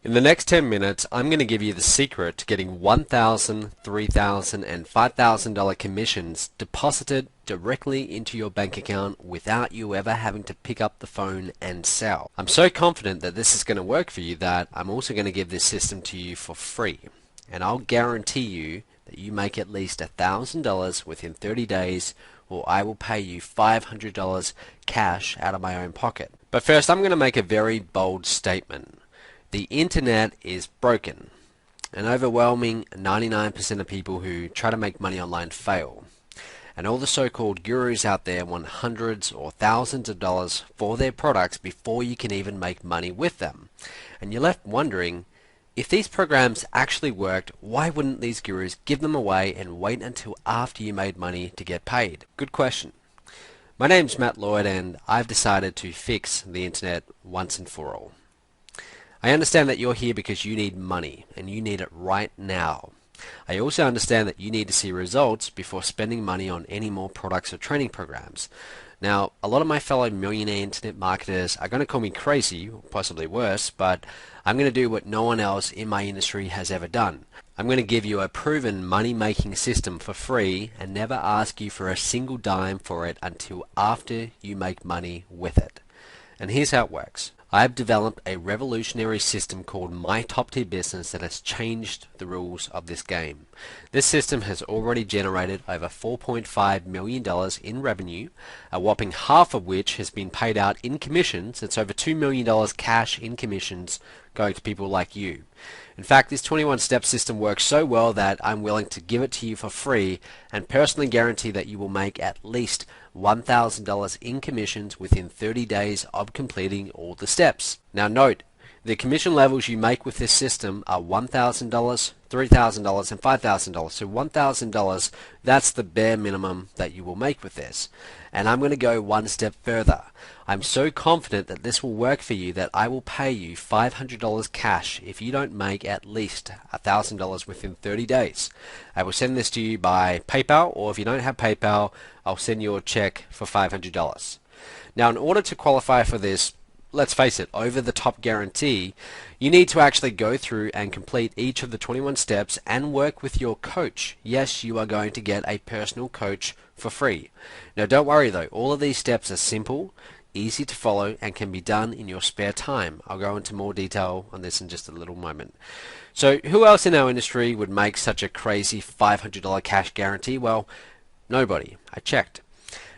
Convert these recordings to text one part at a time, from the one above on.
In the next 10 minutes, I'm going to give you the secret to getting $1,000, $3,000, and $5,000 commissions deposited directly into your bank account without you ever having to pick up the phone and sell. I'm so confident that this is going to work for you that I'm also going to give this system to you for free. And I'll guarantee you that you make at least $1,000 within 30 days, or I will pay you $500 cash out of my own pocket. But first, I'm going to make a very bold statement. The internet is broken. An overwhelming 99% of people who try to make money online fail. And all the so-called gurus out there want hundreds or thousands of dollars for their products before you can even make money with them. And you're left wondering, if these programs actually worked, why wouldn't these gurus give them away and wait until after you made money to get paid? Good question. My name's Matt Lloyd, and I've decided to fix the internet once and for all. I understand that you're here because you need money, and you need it right now. I also understand that you need to see results before spending money on any more products or training programs. Now, a lot of my fellow millionaire internet marketers are going to call me crazy, or possibly worse, but I'm going to do what no one else in my industry has ever done. I'm going to give you a proven money-making system for free and never ask you for a single dime for it until after you make money with it. And here's how it works. I've developed a revolutionary system called Mttb business that has changed the rules of this game. This system has already generated over $4.5 million in revenue, a whopping half of which has been paid out in commissions. It's over $2 million cash in commissions going to people like you. In fact, this 21-step system works so well that I'm willing to give it to you for free and personally guarantee that you will make at least $1,000 in commissions within 30 days of completing all the steps. Now note, the commission levels you make with this system are $1,000, $3,000, and $5,000. So $1,000, that's the bare minimum that you will make with this. And I'm going to go one step further. I'm so confident that this will work for you that I will pay you $500 cash if you don't make at least $1,000 within 30 days. I will send this to you by PayPal, or if you don't have PayPal, I'll send you a check for $500. Now, in order to qualify for this, let's face it, over-the-top guarantee, you need to actually go through and complete each of the 21 steps and work with your coach. Yes, you are going to get a personal coach for free. Now, don't worry though, all of these steps are simple, easy to follow, and can be done in your spare time. I'll go into more detail on this in just a little moment. So, who else in our industry would make such a crazy $500 cash guarantee? Well, nobody. I checked.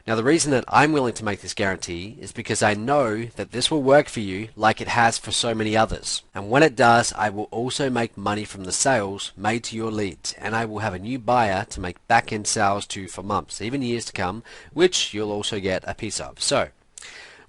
Now, the reason that I'm willing to make this guarantee is because I know that this will work for you like it has for so many others. And when it does, I will also make money from the sales made to your leads, and I will have a new buyer to make back-end sales to for months, even years to come, which you'll also get a piece of. So,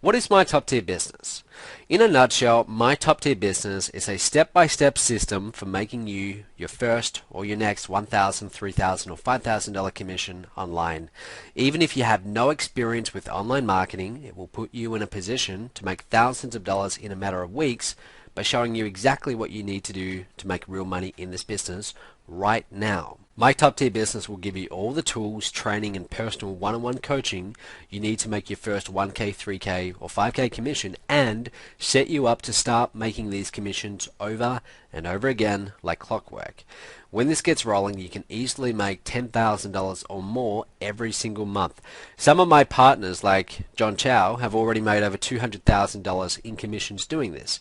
what is Mttb business? In a nutshell, Mttb business is a step-by-step system for making you your first or your next $1,000, $3,000, or $5,000 commission online. Even if you have no experience with online marketing, it will put you in a position to make thousands of dollars in a matter of weeks by showing you exactly what you need to do to make real money in this business right now. Mttb business will give you all the tools, training, and personal one-on-one coaching you need to make your first 1K, 3K, or 5K commission, and set you up to start making these commissions over and over again like clockwork. When this gets rolling, you can easily make $10,000 or more every single month. Some of my partners, like John Chow, have already made over $200,000 in commissions doing this.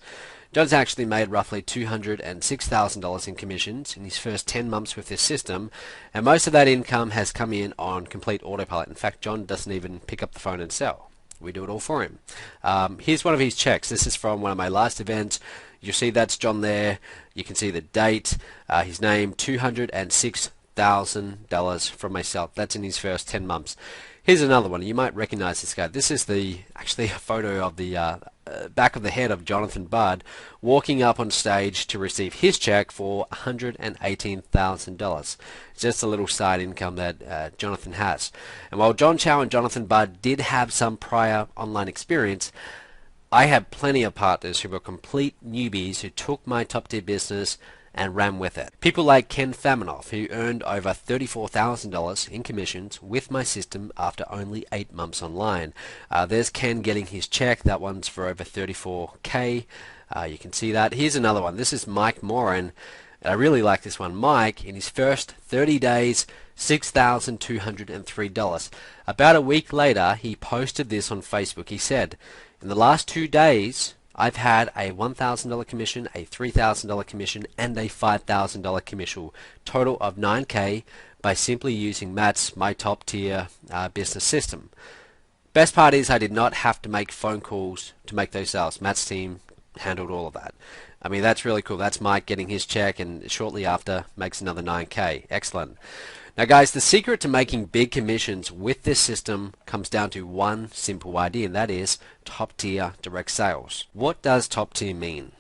John's actually made roughly $206,000 in commissions in his first 10 months with this system, and most of that income has come in on complete autopilot. In fact, John doesn't even pick up the phone and sell. We do it all for him. Here's one of his checks. This is from one of my last events. You'll see that's John there. You can see the date, his name, $206,000 from myself. That's in his first 10 months. Here's another one. You might recognize this guy. This is actually a photo of the back of the head of Jonathan Budd walking up on stage to receive his check for $118,000. Just a little side income that Jonathan has. And while John Chow and Jonathan Budd did have some prior online experience, I have plenty of partners who were complete newbies who took Mttb business and ran with it. People like Ken Faminoff, who earned over $34,000 in commissions with my system after only 8 months online. There's Ken getting his check. That one's for over 34K. You can see that. Here's another one. This is Mike Moran. And I really like this one. Mike, in his first 30 days, $6,203. About a week later, he posted this on Facebook. He said, in the last 2 days, I've had a $1,000 commission, a $3,000 commission, and a $5,000 commission, total of 9K by simply using Matt's My Top Tier business system. Best part is I did not have to make phone calls to make those sales. Matt's team handled all of that. I mean, that's really cool. That's Mike getting his check and shortly after makes another 9K. Excellent. Now guys, the secret to making big commissions with this system comes down to one simple idea, and that is top tier direct sales. What does top tier mean?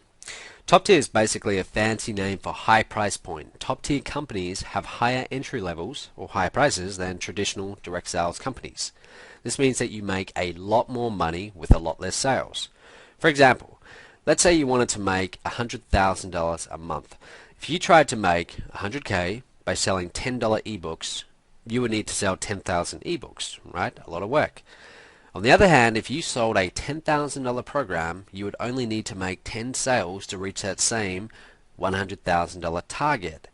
Top tier is basically a fancy name for high price point. Top tier companies have higher entry levels or higher prices than traditional direct sales companies. This means that you make a lot more money with a lot less sales. For example, let's say you wanted to make $100,000 a month. If you tried to make 100K by selling $10 ebooks, you would need to sell 10,000 ebooks, right? A lot of work. On the other hand, if you sold a $10,000 program, you would only need to make 10 sales to reach that same $100,000 target.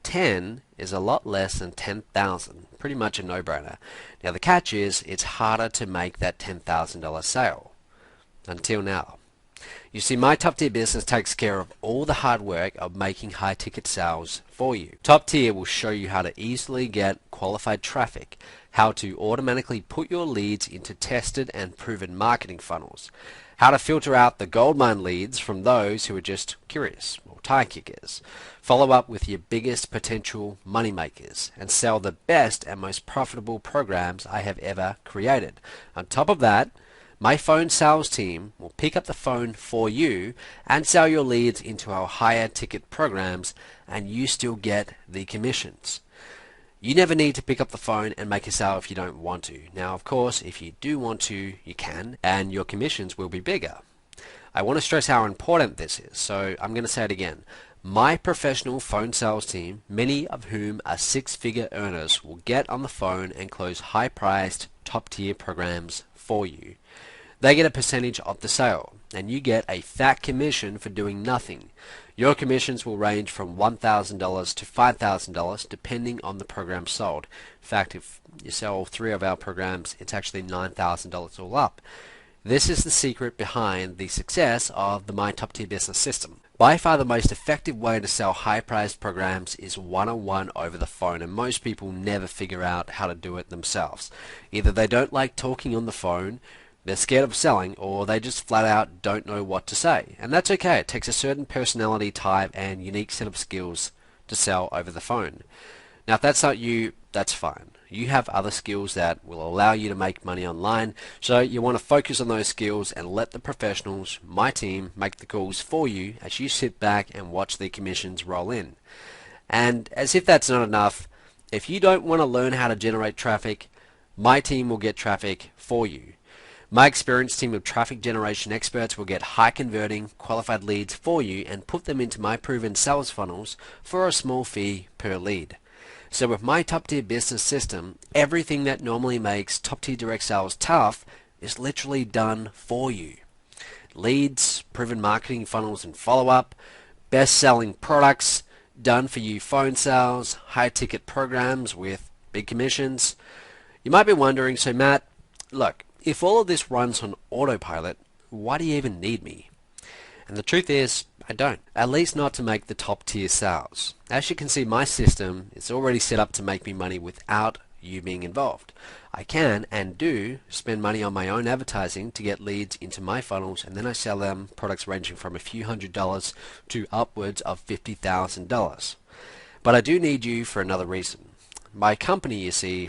10 is a lot less than 10,000. Pretty much a no-brainer. Now the catch is, it's harder to make that $10,000 sale. Until now. You see, my Top Tier business takes care of all the hard work of making high ticket sales for you. Top Tier will show you how to easily get qualified traffic, how to automatically put your leads into tested and proven marketing funnels, how to filter out the goldmine leads from those who are just curious or tire kickers, follow up with your biggest potential money makers, and sell the best and most profitable programs I have ever created. On top of that, my phone sales team will pick up the phone for you and sell your leads into our higher ticket programs, and you still get the commissions. You never need to pick up the phone and make a sale if you don't want to. Now, of course, if you do want to, you can, and your commissions will be bigger. I want to stress how important this is, so I'm going to say it again. My professional phone sales team, many of whom are six-figure earners, will get on the phone and close high-priced, top-tier programs for you. They get a percentage of the sale, and you get a fat commission for doing nothing. Your commissions will range from $1,000 to $5,000 depending on the program sold. In fact, if you sell 3 of our programs, it's actually $9,000 all up. This is the secret behind the success of the My Top Tier business system. By far the most effective way to sell high-priced programs is one-on-one over the phone, and most people never figure out how to do it themselves. Either they don't like talking on the phone, they're scared of selling, or they just flat out don't know what to say. And that's okay. It takes a certain personality type and unique set of skills to sell over the phone. Now if that's not you, that's fine. You have other skills that will allow you to make money online, so you want to focus on those skills and let the professionals, my team, make the calls for you as you sit back and watch the commissions roll in. And as if that's not enough, if you don't want to learn how to generate traffic, my team will get traffic for you. My experienced team of traffic generation experts will get high converting, qualified leads for you and put them into my proven sales funnels for a small fee per lead. So with my Top Tier business system, everything that normally makes top tier direct sales tough is literally done for you. Leads, proven marketing funnels and follow-up, best-selling products, done for you phone sales, high ticket programs with big commissions. You might be wondering, so Matt, look, if all of this runs on autopilot, why do you even need me? And the truth is, I don't. At least not to make the top tier sales. As you can see, my system is already set up to make me money without you being involved. I can and do spend money on my own advertising to get leads into my funnels, and then I sell them products ranging from a few $100s to upwards of $50,000. But I do need you for another reason. My company, you see,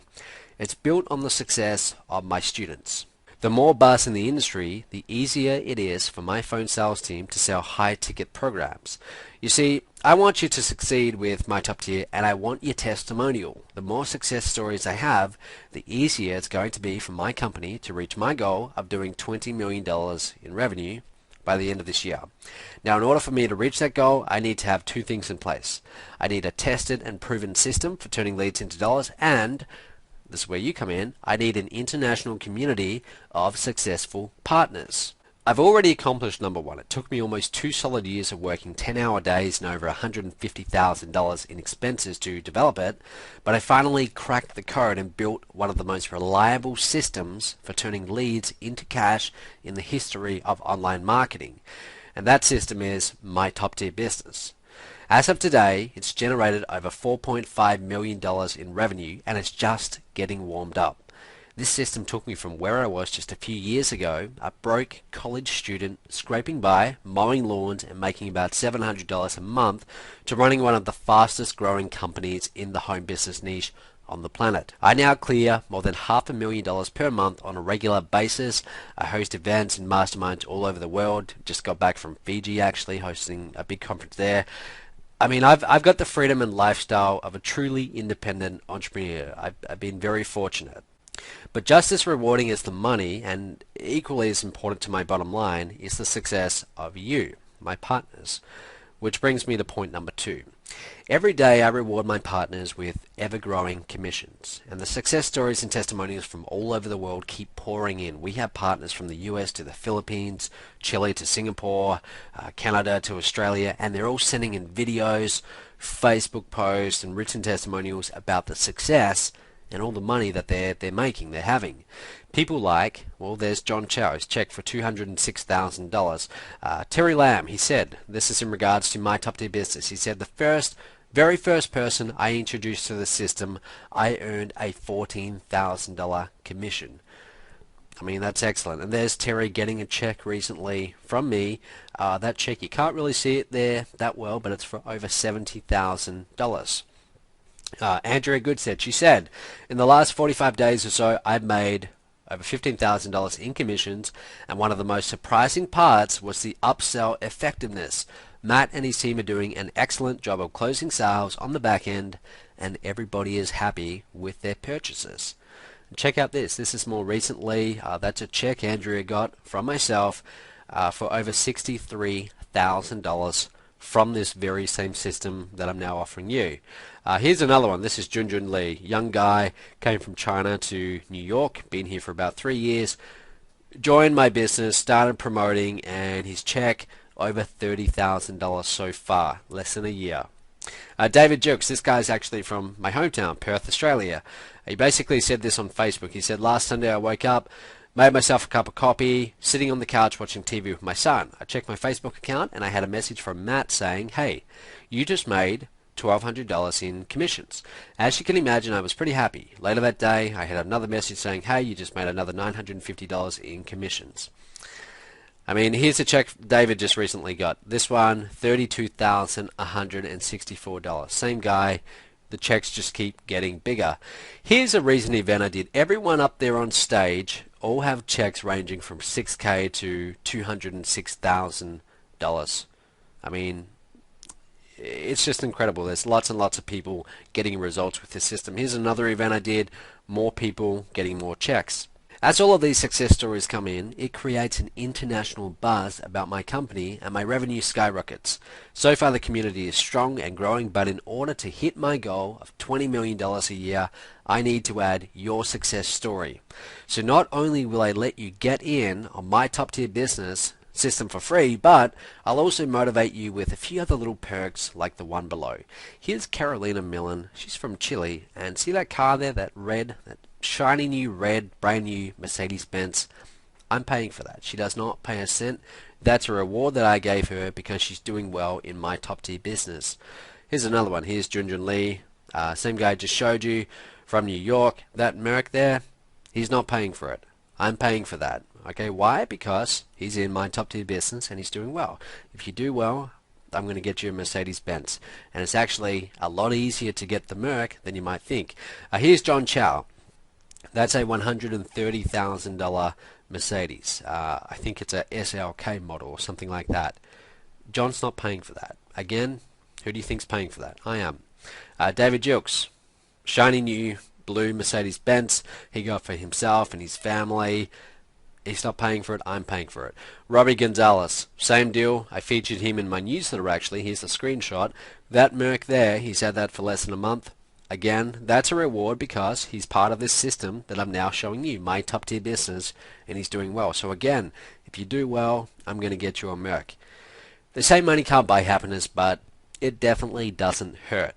it's built on the success of my students. The more buzz in the industry, the easier it is for my phone sales team to sell high-ticket programs. You see, I want you to succeed with my Top Tier, and I want your testimonial. The more success stories I have, the easier it's going to be for my company to reach my goal of doing $20 million in revenue by the end of this year. Now, in order for me to reach that goal, I need to have two things in place. I need a tested and proven system for turning leads into dollars, and this is where you come in, I need an international community of successful partners. I've already accomplished number one. It took me almost 2 solid years of working 10-hour days and over $150,000 in expenses to develop it, but I finally cracked the code and built one of the most reliable systems for turning leads into cash in the history of online marketing. And that system is my top tier business. As of today, it's generated over $4.5 million in revenue, and it's just getting warmed up. This system took me from where I was just a few years ago, a broke college student scraping by, mowing lawns and making about $700 a month, to running one of the fastest growing companies in the home business niche on the planet. I now clear more than $500,000 per month on a regular basis. I host events and masterminds all over the world. Just got back from Fiji actually, hosting a big conference there. I mean, I've got the freedom and lifestyle of a truly independent entrepreneur. I've been very fortunate. But just as rewarding as the money, and equally as important to my bottom line, is the success of you, my partners. Which brings me to point number 2. Every day I reward my partners with ever-growing commissions, and the success stories and testimonials from all over the world keep pouring in. We have partners from the US to the Philippines, Chile to Singapore, Canada to Australia, and they're all sending in videos, Facebook posts, and written testimonials about the success and all the money that they're making, they're having. People like, well, there's John Chow, his check for $206,000. Terry Lamb, he said, this is in regards to my top tier business. He said, the very first person I introduced to the system, I earned a $14,000 commission. I mean, that's excellent. And there's Terry getting a check recently from me. That check, you can't really see it there that well, but it's for over $70,000. Andrea Good said, she said, in the last 45 days or so, I've made over $15,000 in commissions, and one of the most surprising parts was the upsell effectiveness. Matt and his team are doing an excellent job of closing sales on the back end, and everybody is happy with their purchases. Check out this. This is more recently. That's a check Andrea got from myself for over $63,000 from this very same system that I'm now offering you. Here's another one. This is Junjun Lee. Young guy, came from China to New York, been here for about 3 years, joined my business, started promoting, and his check over $30,000 so far, less than a year. David Jokes, this guy's actually from my hometown, Perth, Australia. He basically said this on Facebook. He said, last Sunday I woke up, made myself a cup of coffee, sitting on the couch watching TV with my son. I checked my Facebook account and I had a message from Matt saying, hey, you just made $1,200 in commissions. As you can imagine, I was pretty happy. Later that day, I had another message saying, hey, you just made another $950 in commissions. I mean, here's a check David just recently got. This one, $32,164. Same guy. The checks just keep getting bigger. Here's a recent event I did. Everyone up there on stage all have checks ranging from $6,000 to $206,000. I mean, it's just incredible. There's lots and lots of people getting results with this system. Here's another event I did. More people getting more checks. As all of these success stories come in, it creates an international buzz about my company and my revenue skyrockets. So far the community is strong and growing, but in order to hit my goal of $20 million a year, I need to add your success story. So not only will I let you get in on my top tier business system for free, but I'll also motivate you with a few other little perks like the one below. Here's Carolina Millen. She's from Chile, and see that car there, that shiny new red, brand new Mercedes-Benz? I'm paying for that. She does not pay a cent. That's a reward that I gave her because she's doing well in my top tier business. Here's another one. Here's Junjun Lee. Same guy I just showed you from New York. That Merc there, he's not paying for it. I'm paying for that. Okay, why? Because he's in my top tier business and he's doing well. If you do well, I'm going to get you a Mercedes-Benz. And it's actually a lot easier to get the Merc than you might think. Here's John Chow. That's a $130,000 Mercedes. I think it's a SLK model or something like that. John's not paying for that. Again, who do you think's paying for that? I am. David Jilks, shiny new blue Mercedes-Benz he got for himself and his family. He's not paying for it, I'm paying for it. Robbie Gonzalez, same deal. I featured him in my newsletter actually. Here's the screenshot. That Merc there, he's had that for less than a month. Again, that's a reward because he's part of this system that I'm now showing you, my top tier business, and he's doing well. So again, if you do well, I'm going to get you a Merc. They say money can't buy happiness, but it definitely doesn't hurt.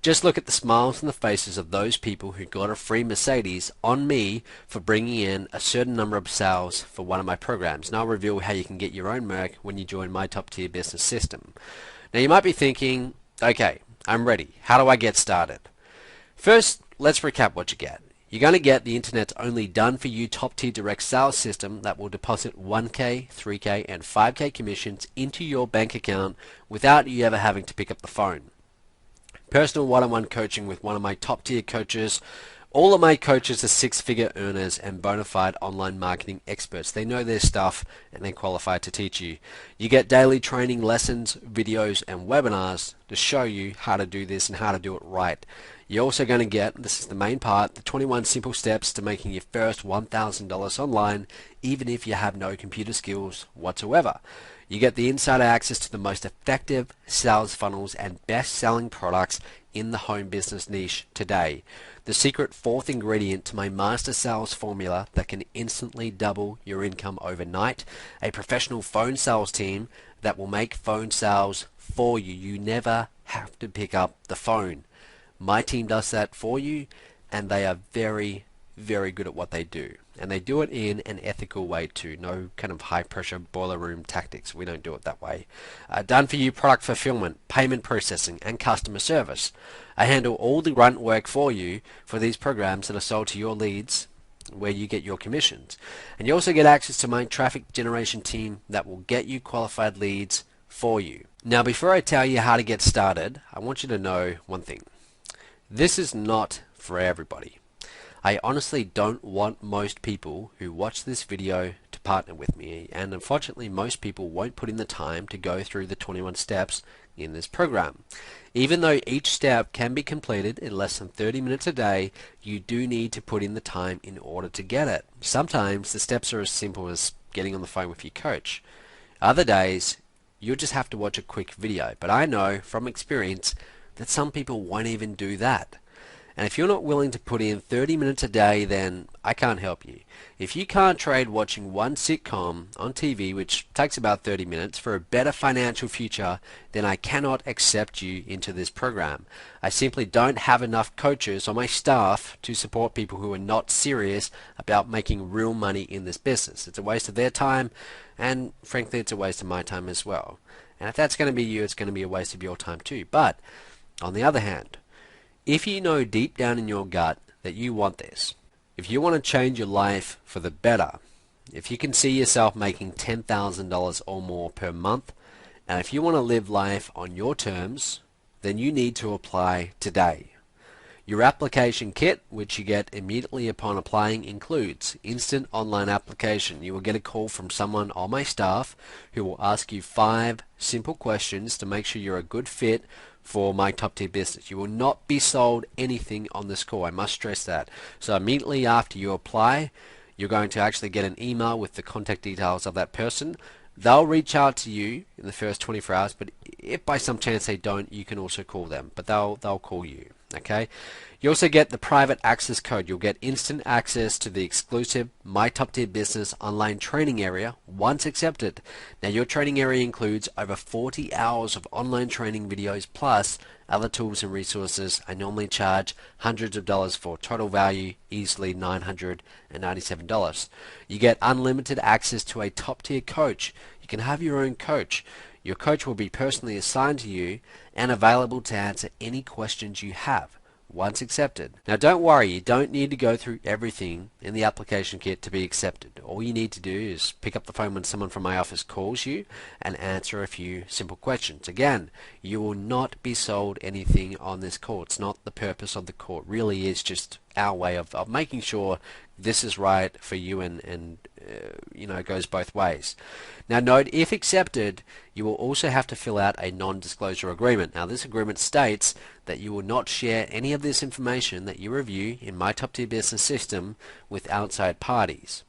Just look at the smiles on the faces of those people who got a free Mercedes on me for bringing in a certain number of sales for one of my programs. And I'll reveal how you can get your own Merc when you join my top tier business system. Now you might be thinking, okay, I'm ready. How do I get started? First, let's recap what you get. You're going to get the internet's only done-for-you top-tier direct sales system that will deposit 1K, 3K, and 5K commissions into your bank account without you ever having to pick up the phone. Personal one-on-one coaching with one of my top-tier coaches. All of my coaches are six-figure earners and bona fide online marketing experts. They know their stuff and they're qualified to teach you. You get daily training lessons, videos, and webinars to show you how to do this and how to do it right. You're also going to get, this is the main part, the 21 simple steps to making your first $1,000 online, even if you have no computer skills whatsoever. You get the insider access to the most effective sales funnels and best-selling products in the home business niche today. The secret fourth ingredient to my master sales formula that can instantly double your income overnight. A professional phone sales team that will make phone sales for you. You never have to pick up the phone. My team does that for you, and they are very, very good at what they do. And they do it in an ethical way too. No kind of high-pressure boiler room tactics. We don't do it that way. Done for you product fulfillment, payment processing, and customer service. I handle all the grunt work for you for these programs that are sold to your leads where you get your commissions. And you also get access to my traffic generation team that will get you qualified leads for you. Now, before I tell you how to get started, I want you to know one thing. This is not for everybody. I honestly don't want most people who watch this video to partner with me, and unfortunately most people won't put in the time to go through the 21 steps in this program. Even though each step can be completed in less than 30 minutes a day, you do need to put in the time in order to get it. Sometimes the steps are as simple as getting on the phone with your coach. Other days, you'll just have to watch a quick video, but I know from experience that some people won't even do that. And if you're not willing to put in 30 minutes a day, then I can't help you. If you can't trade watching one sitcom on TV, which takes about 30 minutes, for a better financial future, then I cannot accept you into this program. I simply don't have enough coaches on my staff to support people who are not serious about making real money in this business. It's a waste of their time, and frankly, it's a waste of my time as well. And if that's going to be you, it's going to be a waste of your time too. But on the other hand, if you know deep down in your gut that you want this, if you want to change your life for the better, if you can see yourself making $10,000 or more per month, and if you want to live life on your terms, then you need to apply today. Your application kit, which you get immediately upon applying, includes instant online application. You will get a call from someone on my staff who will ask you 5 simple questions to make sure you're a good fit for my top tier business. You will not be sold anything on this call. I must stress that. So immediately after you apply, you're going to actually get an email with the contact details of that person. They'll reach out to you in the first 24 hours, but if by some chance they don't, you can also call them, but they'll call you. Okay. You also get the private access code. You'll get instant access to the exclusive My Top Tier Business online training area once accepted. Now your training area includes over 40 hours of online training videos plus other tools and resources. I normally charge hundreds of dollars for, total value easily $997. You get unlimited access to a top tier coach. You can have your own coach. Your coach will be personally assigned to you and available to answer any questions you have once accepted. Now don't worry, you don't need to go through everything in the application kit to be accepted. All you need to do is pick up the phone when someone from my office calls you and answer a few simple questions. Again, you will not be sold anything on this call. It's not the purpose of the call. It really is just our way of making sure this is right for you and you know, it goes both ways. Now note, if accepted, you will also have to fill out a non-disclosure agreement. Now this agreement states that you will not share any of this information that you review in My Top Tier Business system with outside parties.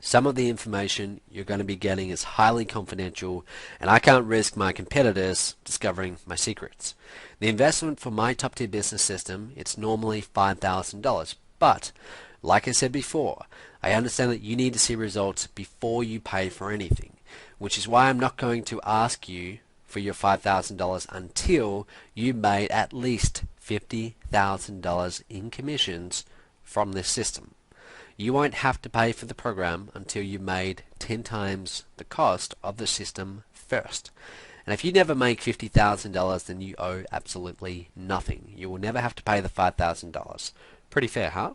Some of the information you're going to be getting is highly confidential, and I can't risk my competitors discovering my secrets. The investment for my top tier business system, it's normally $5,000, but like I said before, I understand that you need to see results before you pay for anything, which is why I'm not going to ask you for your $5,000 until you made at least $50,000 in commissions from this system. You won't have to pay for the program until you made 10 times the cost of the system first. And if you never make $50,000, then you owe absolutely nothing. You will never have to pay the $5,000. Pretty fair, huh?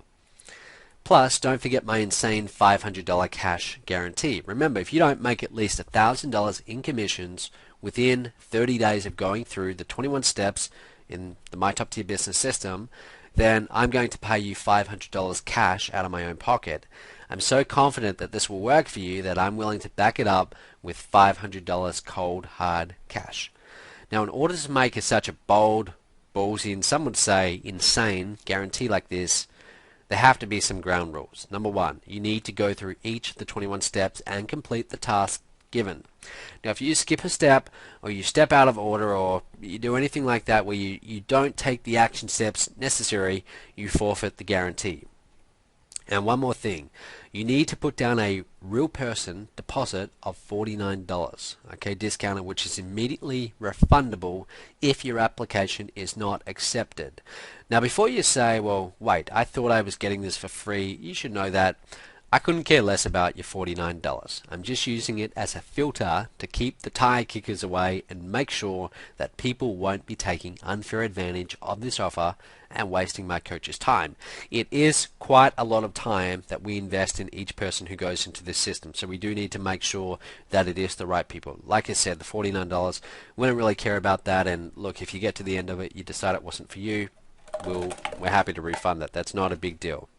Plus, don't forget my insane $500 cash guarantee. Remember, if you don't make at least $1,000 in commissions within 30 days of going through the 21 steps in the My Top Tier Business System, then I'm going to pay you $500 cash out of my own pocket. I'm so confident that this will work for you that I'm willing to back it up with $500 cold hard cash. Now, in order to make such a bold, ballsy, and some would say insane guarantee like this, there have to be some ground rules. Number one, you need to go through each of the 21 steps and complete the task given. Now, if you skip a step, or you step out of order, or you do anything like that where you don't take the action steps necessary, you forfeit the guarantee. And one more thing, you need to put down a real person deposit of $49, okay, discounted, which is immediately refundable if your application is not accepted. Now, before you say, well, wait, I thought I was getting this for free, you should know that I couldn't care less about your $49. I'm just using it as a filter to keep the tire kickers away and make sure that people won't be taking unfair advantage of this offer and wasting my coach's time. It is quite a lot of time that we invest in each person who goes into this system, so we do need to make sure that it is the right people. Like I said, the $49, we don't really care about that, and look, if you get to the end of it, you decide it wasn't for you, we're happy to refund that. That's not a big deal.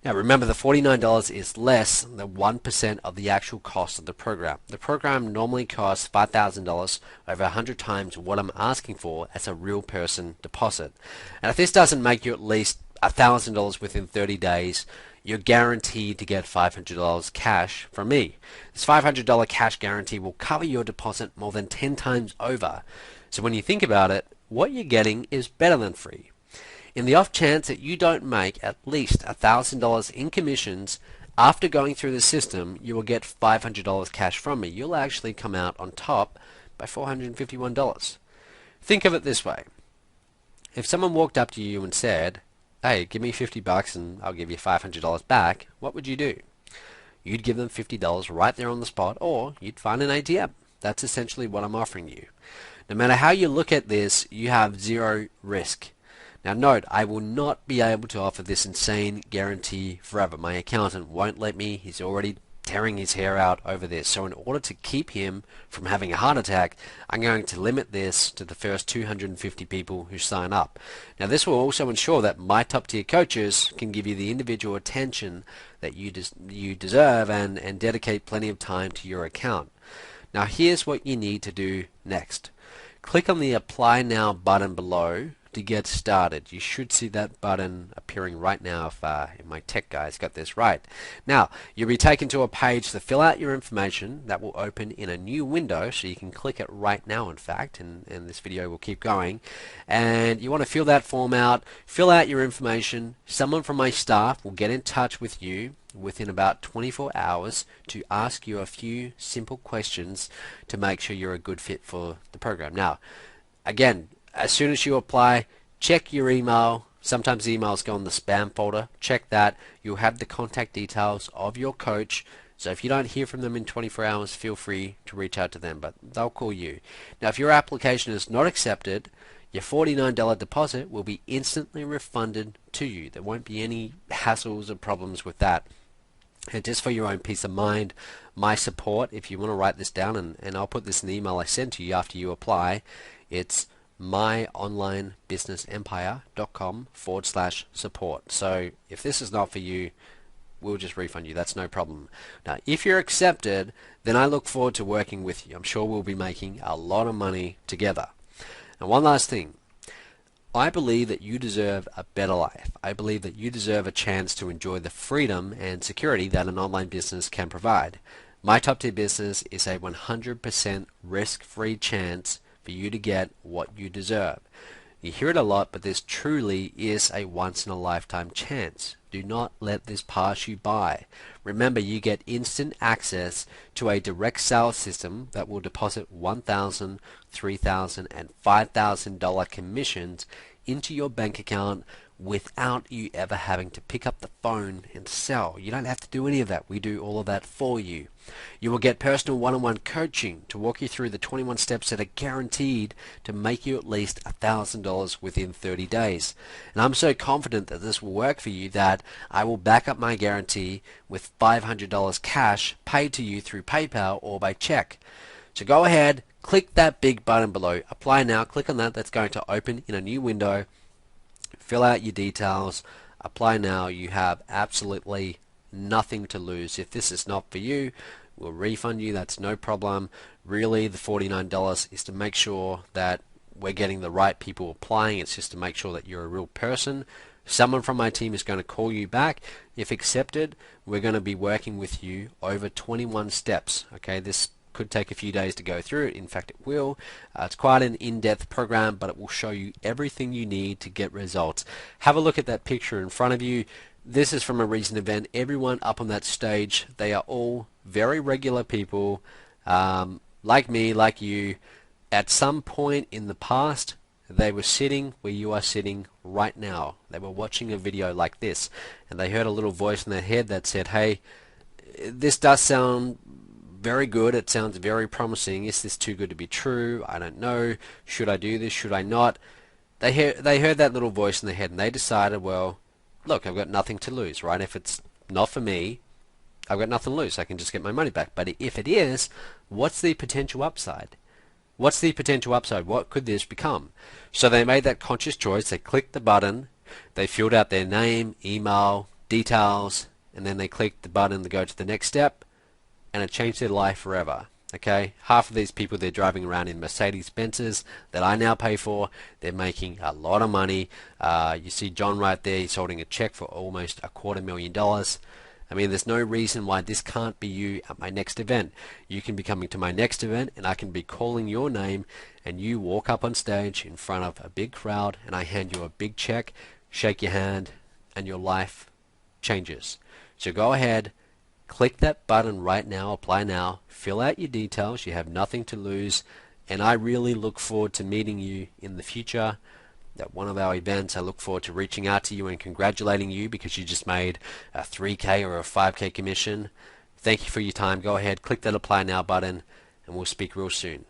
Now remember, the $49 is less than 1% of the actual cost of the program. The program normally costs $5,000, over 100 times what I'm asking for as a real person deposit. And if this doesn't make you at least $1,000 within 30 days, you're guaranteed to get $500 cash from me. This $500 cash guarantee will cover your deposit more than 10 times over. So when you think about it, what you're getting is better than free. In the off chance that you don't make at least $1,000 in commissions after going through the system, you will get $500 cash from me. You'll actually come out on top by $451. Think of it this way. If someone walked up to you and said, hey, give me $50 and I'll give you $500 back, what would you do? You'd give them $50 right there on the spot, or you'd find an ATM. That's essentially what I'm offering you. No matter how you look at this, you have zero risk. Now note, I will not be able to offer this insane guarantee forever. My accountant won't let me. He's already tearing his hair out over this. So in order to keep him from having a heart attack, I'm going to limit this to the first 250 people who sign up. Now this will also ensure that my top tier coaches can give you the individual attention that you deserve and dedicate plenty of time to your account. Now here's what you need to do next. Click on the Apply Now button below to get started. You should see that button appearing right now if my tech guy's got this right. Now, you'll be taken to a page to fill out your information that will open in a new window, so you can click it right now, in fact, and this video will keep going. And you want to fill that form out, fill out your information. Someone from my staff will get in touch with you within about 24 hours to ask you a few simple questions to make sure you're a good fit for the program. Now, again, as soon as you apply, check your email. Sometimes emails go in the spam folder. Check that. You'll have the contact details of your coach. So if you don't hear from them in 24 hours, feel free to reach out to them, but they'll call you. Now, if your application is not accepted, your $49 deposit will be instantly refunded to you. There won't be any hassles or problems with that. And just for your own peace of mind, my support, if you want to write this down, and I'll put this in the email I send to you after you apply, it's myonlinebusinessempire.com/support. So if this is not for you, we'll just refund you. That's no problem. Now, if you're accepted, then I look forward to working with you. I'm sure we'll be making a lot of money together. And one last thing. I believe that you deserve a better life. I believe that you deserve a chance to enjoy the freedom and security that an online business can provide. My top tier business is a 100% risk-free chance for you to get what you deserve. You hear it a lot, but this truly is a once-in-a-lifetime chance. Do not let this pass you by. Remember, you get instant access to a direct sales system that will deposit $1,000, $3,000, and $5,000 commissions into your bank account without you ever having to pick up the phone and sell. You don't have to do any of that. We do all of that for you. You will get personal one-on-one coaching to walk you through the 21 steps that are guaranteed to make you at least $1,000 within 30 days. And I'm so confident that this will work for you that I will back up my guarantee with $500 cash paid to you through PayPal or by check. So go ahead, click that big button below, apply now, click on that. That's going to open in a new window. Fill out your details, apply now. You have absolutely nothing to lose. If this is not for you, we'll refund you. That's no problem. Really, the $49 is to make sure that we're getting the right people applying. It's just to make sure that you're a real person. Someone from my team is going to call you back. If accepted, we're going to be working with you over 21 steps. Okay, this could take a few days to go through it. In fact, it will. It's quite an in-depth program, but it will show you everything you need to get results. Have a look at that picture in front of you. This is from a recent event. Everyone up on that stage, they are all very regular people, like me, like you. At some point in the past, they were sitting where you are sitting right now. They were watching a video like this, and they heard a little voice in their head that said, hey, this does sound very good. It sounds very promising. Is this too good to be true? I don't know. Should I do this? Should I not? They heard that little voice in their head, and they decided, well, look, I've got nothing to lose, right? If it's not for me, I've got nothing to lose. I can just get my money back. But if it is, what's the potential upside? What's the potential upside? What could this become? So they made that conscious choice. They clicked the button. They filled out their name, email, details, and then they clicked the button to go to the next step, and it changed their life forever. Okay, half of these people, they're driving around in Mercedes-Benzes that I now pay for. They're making a lot of money. You see John right there. He's holding a check for almost $250,000. I mean, there's no reason why this can't be you at my next event. You can be coming to my next event, and I can be calling your name, and you walk up on stage in front of a big crowd, and I hand you a big check, shake your hand, and your life changes. So go ahead, click that button right now, apply now, fill out your details. You have nothing to lose, and I really look forward to meeting you in the future at one of our events. I look forward to reaching out to you and congratulating you because you just made a 3K or a 5K commission. Thank you for your time. Go ahead, click that apply now button, and we'll speak real soon.